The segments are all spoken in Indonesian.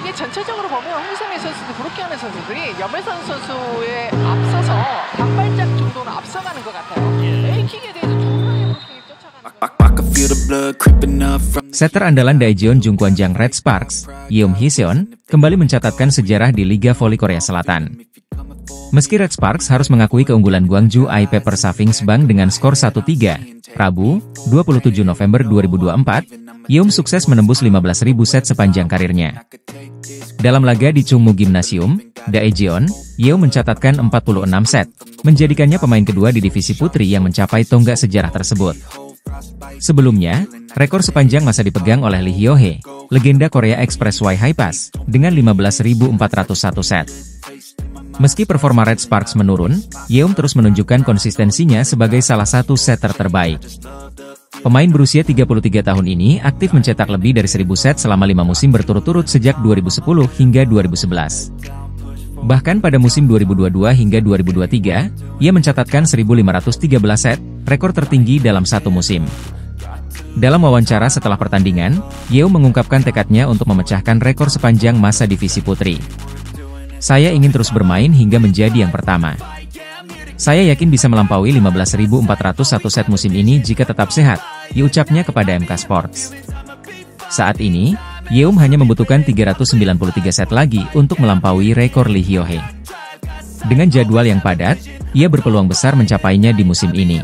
이게 전체적으로 보면 홍성애 선수도 그렇게 하는 선수들이 염혜선 선수에 앞서서 반발짝 정도는 앞서가는 것 같아요. A킥에 대해서 정말 브로킹이 쫓아가는. Setter andalan Daejeon Jungkwanjang Red Sparks, Yeom Hee-seon, kembali mencatatkan sejarah di Liga Voli Korea Selatan. Meski Red Sparks harus mengakui keunggulan Gwangju I-Pepper Savings Bank dengan skor 1-3, Rabu, 27 November 2024, Yeom sukses menembus 15.000 set sepanjang karirnya. Dalam laga di Chungmu Gymnasium, Daejeon, Yeom mencatatkan 46 set, menjadikannya pemain kedua di divisi putri yang mencapai tonggak sejarah tersebut. Sebelumnya, rekor sepanjang masa dipegang oleh Lee Hyo-hee, legenda Korea Expressway High Pass, dengan 15.401 set. Meski performa Red Sparks menurun, Yeom terus menunjukkan konsistensinya sebagai salah satu setter terbaik. Pemain berusia 33 tahun ini aktif mencetak lebih dari 1.000 set selama 5 musim berturut-turut sejak 2010 hingga 2011. Bahkan pada musim 2022 hingga 2023, ia mencatatkan 1.513 set, rekor tertinggi dalam satu musim. Dalam wawancara setelah pertandingan, Yeom mengungkapkan tekadnya untuk memecahkan rekor sepanjang masa divisi putri. Saya ingin terus bermain hingga menjadi yang pertama. Saya yakin bisa melampaui 15.401 set musim ini jika tetap sehat, diucapnya kepada MK Sports. Saat ini, Yeom hanya membutuhkan 393 set lagi untuk melampaui rekor Lee Hyo-hee. Dengan jadwal yang padat, ia berpeluang besar mencapainya di musim ini.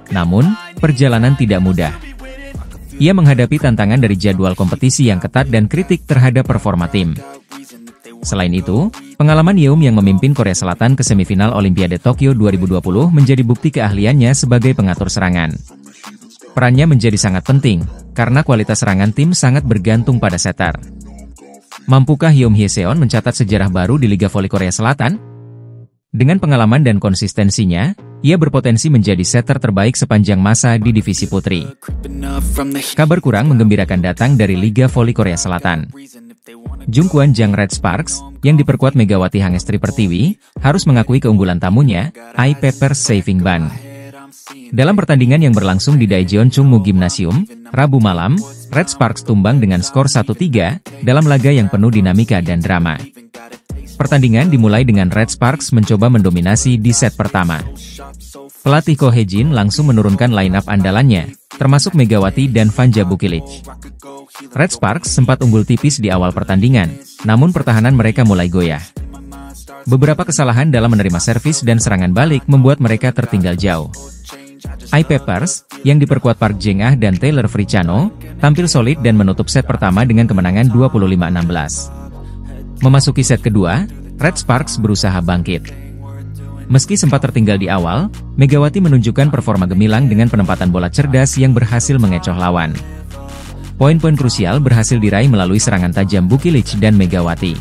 Namun, perjalanan tidak mudah. Ia menghadapi tantangan dari jadwal kompetisi yang ketat dan kritik terhadap performa tim. Selain itu, pengalaman Yeom yang memimpin Korea Selatan ke semifinal Olimpiade Tokyo 2020 menjadi bukti keahliannya sebagai pengatur serangan. Perannya menjadi sangat penting, karena kualitas serangan tim sangat bergantung pada setter. Mampukah Yeom Hee-seon mencatat sejarah baru di Liga Voli Korea Selatan? Dengan pengalaman dan konsistensinya, ia berpotensi menjadi setter terbaik sepanjang masa di divisi putri. Kabar kurang menggembirakan datang dari Liga Voli Korea Selatan. Jungkwanjang Red Sparks, yang diperkuat Megawati Hangestri Pertiwi, harus mengakui keunggulan tamunya, I-Pepper Saving Bank. Dalam pertandingan yang berlangsung di Daejeon Chungmu Gymnasium, Rabu malam, Red Sparks tumbang dengan skor 1-3, dalam laga yang penuh dinamika dan drama. Pertandingan dimulai dengan Red Sparks mencoba mendominasi di set pertama. Pelatih Ko Hye-jin langsung menurunkan line-up andalannya, termasuk Megawati dan Vanja Bukilic. Red Sparks sempat unggul tipis di awal pertandingan, namun pertahanan mereka mulai goyah. Beberapa kesalahan dalam menerima servis dan serangan balik membuat mereka tertinggal jauh. I-Peppers, yang diperkuat Park Jeng-ah dan Taylor Frichano, tampil solid dan menutup set pertama dengan kemenangan 25-16. Memasuki set kedua, Red Sparks berusaha bangkit. Meski sempat tertinggal di awal, Megawati menunjukkan performa gemilang dengan penempatan bola cerdas yang berhasil mengecoh lawan. Poin-poin krusial berhasil diraih melalui serangan tajam Bukilic dan Megawati.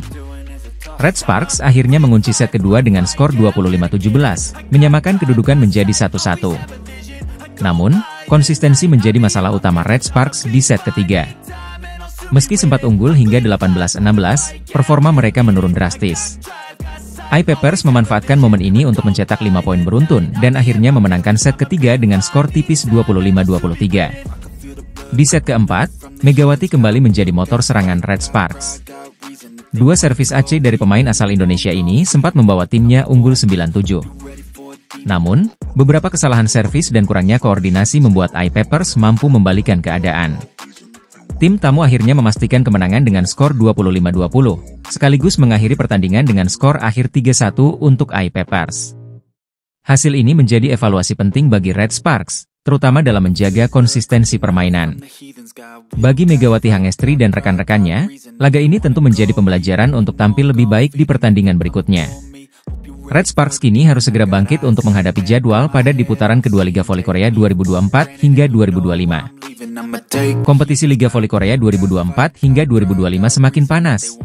Red Sparks akhirnya mengunci set kedua dengan skor 25-17, menyamakan kedudukan menjadi 1-1. Namun, konsistensi menjadi masalah utama Red Sparks di set ketiga. Meski sempat unggul hingga 18-16, performa mereka menurun drastis. I-Peppers memanfaatkan momen ini untuk mencetak 5 poin beruntun dan akhirnya memenangkan set ketiga dengan skor tipis 25-23. Di set keempat, Megawati kembali menjadi motor serangan Red Sparks. Dua servis AC dari pemain asal Indonesia ini sempat membawa timnya unggul 9-7. Namun, beberapa kesalahan servis dan kurangnya koordinasi membuat I-Peppers mampu membalikan keadaan. Tim tamu akhirnya memastikan kemenangan dengan skor 25-20, sekaligus mengakhiri pertandingan dengan skor akhir 3-1 untuk I-Peppers. Hasil ini menjadi evaluasi penting bagi Red Sparks, terutama dalam menjaga konsistensi permainan. Bagi Megawati Hangestri dan rekan-rekannya, laga ini tentu menjadi pembelajaran untuk tampil lebih baik di pertandingan berikutnya. Red Sparks kini harus segera bangkit untuk menghadapi jadwal padat di putaran kedua Liga Voli Korea 2024 hingga 2025. Kompetisi Liga Voli Korea 2024 hingga 2025 semakin panas.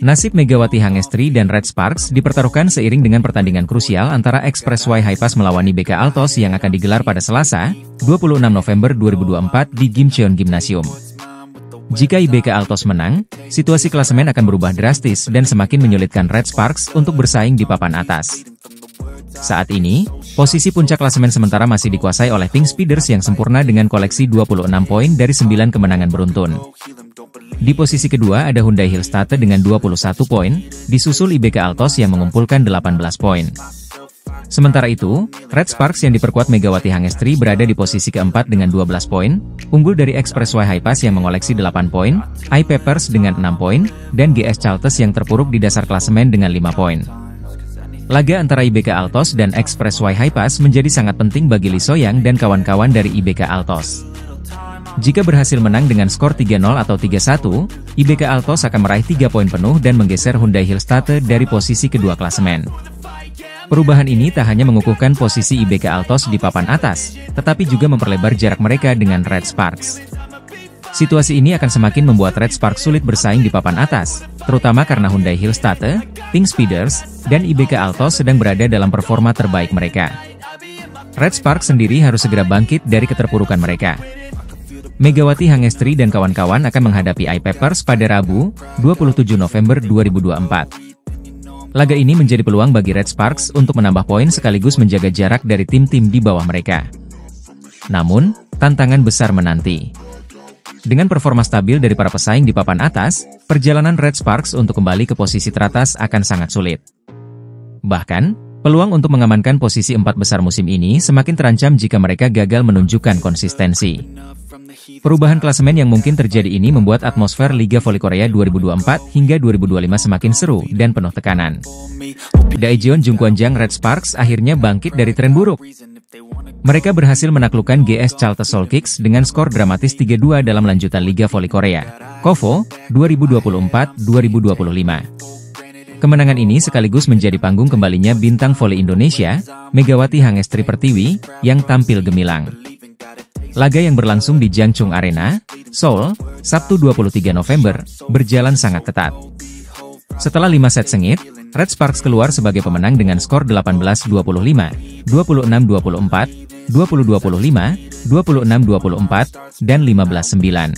Nasib Megawati Hangestri dan Red Sparks dipertaruhkan seiring dengan pertandingan krusial antara Expressway High Pass melawan IBK Altos yang akan digelar pada Selasa, 26 November 2024 di Gimcheon Gymnasium. Jika IBK Altos menang, situasi klasemen akan berubah drastis dan semakin menyulitkan Red Sparks untuk bersaing di papan atas. Saat ini, posisi puncak klasemen sementara masih dikuasai oleh Pink Speeders yang sempurna dengan koleksi 26 poin dari 9 kemenangan beruntun. Di posisi kedua ada Hyundai Hillstate dengan 21 poin, disusul IBK Altos yang mengumpulkan 18 poin. Sementara itu, Red Sparks yang diperkuat Megawati Hangestri berada di posisi keempat dengan 12 poin, unggul dari Expressway Hypass yang mengoleksi 8 poin, iPapers dengan 6 poin, dan GS Chalters yang terpuruk di dasar klasemen dengan 5 poin. Laga antara IBK Altos dan Expressway Hypass menjadi sangat penting bagi Lee So-young dan kawan-kawan dari IBK Altos. Jika berhasil menang dengan skor 3-0 atau 3-1, IBK Altos akan meraih 3 poin penuh dan menggeser Hyundai Hillstate dari posisi kedua klasemen. Perubahan ini tak hanya mengukuhkan posisi IBK Altos di papan atas, tetapi juga memperlebar jarak mereka dengan Red Sparks. Situasi ini akan semakin membuat Red Sparks sulit bersaing di papan atas, terutama karena Hyundai Hillstate, Pink Speeders, dan IBK Altos sedang berada dalam performa terbaik mereka. Red Sparks sendiri harus segera bangkit dari keterpurukan mereka. Megawati Hangestri dan kawan-kawan akan menghadapi iPapers pada Rabu, 27 November 2024. Laga ini menjadi peluang bagi Red Sparks untuk menambah poin sekaligus menjaga jarak dari tim-tim di bawah mereka. Namun, tantangan besar menanti. Dengan performa stabil dari para pesaing di papan atas, perjalanan Red Sparks untuk kembali ke posisi teratas akan sangat sulit. Bahkan, peluang untuk mengamankan posisi 4 besar musim ini semakin terancam jika mereka gagal menunjukkan konsistensi. Perubahan klasemen yang mungkin terjadi ini membuat atmosfer Liga Voli Korea 2024 hingga 2025 semakin seru dan penuh tekanan. Daejeon Jungkwanjang Red Sparks akhirnya bangkit dari tren buruk. Mereka berhasil menaklukkan GS Chalters Seoul Kicks dengan skor dramatis 3-2 dalam lanjutan Liga Voli Korea, KOVO, 2024-2025. Kemenangan ini sekaligus menjadi panggung kembalinya bintang voli Indonesia, Megawati Hangestri Pertiwi, yang tampil gemilang. Laga yang berlangsung di Jangchung Arena, Seoul, Sabtu 23 November, berjalan sangat ketat. Setelah 5 set sengit, Red Sparks keluar sebagai pemenang dengan skor 18-25, 26-24, 20-25, 26-24, dan 15-9.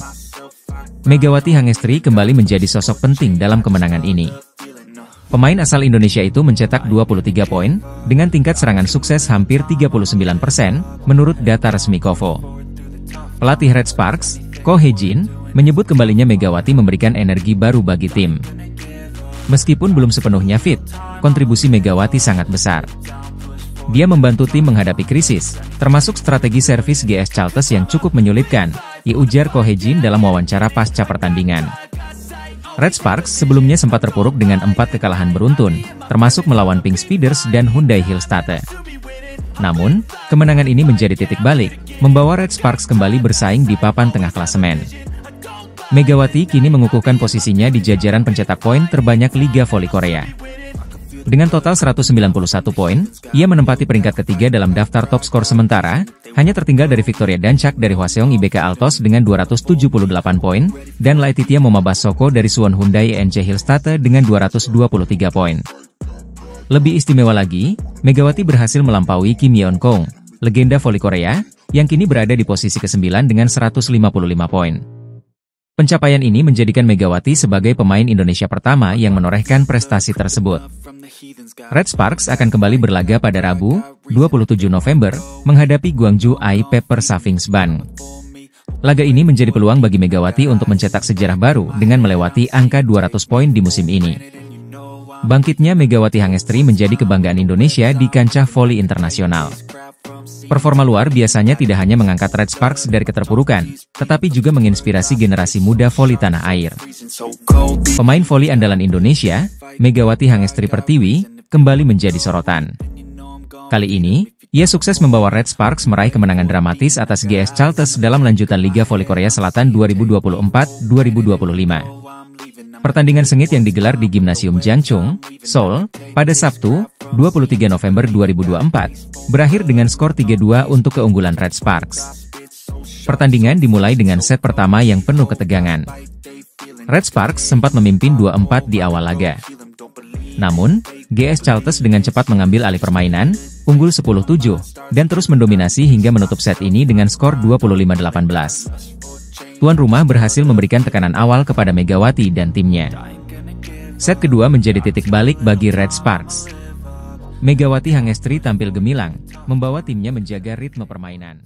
Megawati Hangestri kembali menjadi sosok penting dalam kemenangan ini. Pemain asal Indonesia itu mencetak 23 poin, dengan tingkat serangan sukses hampir 39% menurut data resmi KOVO. Pelatih Red Sparks, Ko Hye-jin, menyebut kembalinya Megawati memberikan energi baru bagi tim. Meskipun belum sepenuhnya fit, kontribusi Megawati sangat besar. Dia membantu tim menghadapi krisis, termasuk strategi servis GS Chalters yang cukup menyulitkan, ujar Ko Hye-jin dalam wawancara pasca pertandingan. Red Sparks sebelumnya sempat terpuruk dengan 4 kekalahan beruntun, termasuk melawan Pink Speeders dan Hyundai Hillstate. Namun, kemenangan ini menjadi titik balik, membawa Red Sparks kembali bersaing di papan tengah klasemen. Megawati kini mengukuhkan posisinya di jajaran pencetak poin terbanyak Liga Voli Korea. Dengan total 191 poin, ia menempati peringkat ketiga dalam daftar top skor sementara, hanya tertinggal dari Victoria Dancak dari Hwaseong IBK Altos dengan 278 poin, dan Laetitia Momabasoko dari Suwon Hyundai ENC Hillstate dengan 223 poin. Lebih istimewa lagi, Megawati berhasil melampaui Kim Yeon Kong, legenda voli Korea, yang kini berada di posisi ke-9 dengan 155 poin. Pencapaian ini menjadikan Megawati sebagai pemain Indonesia pertama yang menorehkan prestasi tersebut. Red Sparks akan kembali berlaga pada Rabu, 27 November, menghadapi Gwangju iPapers Savings Bank. Laga ini menjadi peluang bagi Megawati untuk mencetak sejarah baru dengan melewati angka 200 poin di musim ini. Bangkitnya Megawati Hangestri menjadi kebanggaan Indonesia di kancah voli internasional. Performa luar biasanya tidak hanya mengangkat Red Sparks dari keterpurukan, tetapi juga menginspirasi generasi muda voli tanah air. Pemain voli andalan Indonesia, Megawati Hangestri Pertiwi, kembali menjadi sorotan. Kali ini, ia sukses membawa Red Sparks meraih kemenangan dramatis atas GS Chalters dalam lanjutan Liga Voli Korea Selatan 2024-2025. Pertandingan sengit yang digelar di Gimnasium Jangchung, Seoul, pada Sabtu, 23 November 2024, berakhir dengan skor 3-2 untuk keunggulan Red Sparks. Pertandingan dimulai dengan set pertama yang penuh ketegangan. Red Sparks sempat memimpin 2-4 di awal laga. Namun, GS Chalters dengan cepat mengambil alih permainan, unggul 10-7, dan terus mendominasi hingga menutup set ini dengan skor 25-18. Tuan rumah berhasil memberikan tekanan awal kepada Megawati dan timnya. Set kedua menjadi titik balik bagi Red Sparks. Megawati Hangestri tampil gemilang, membawa timnya menjaga ritme permainan.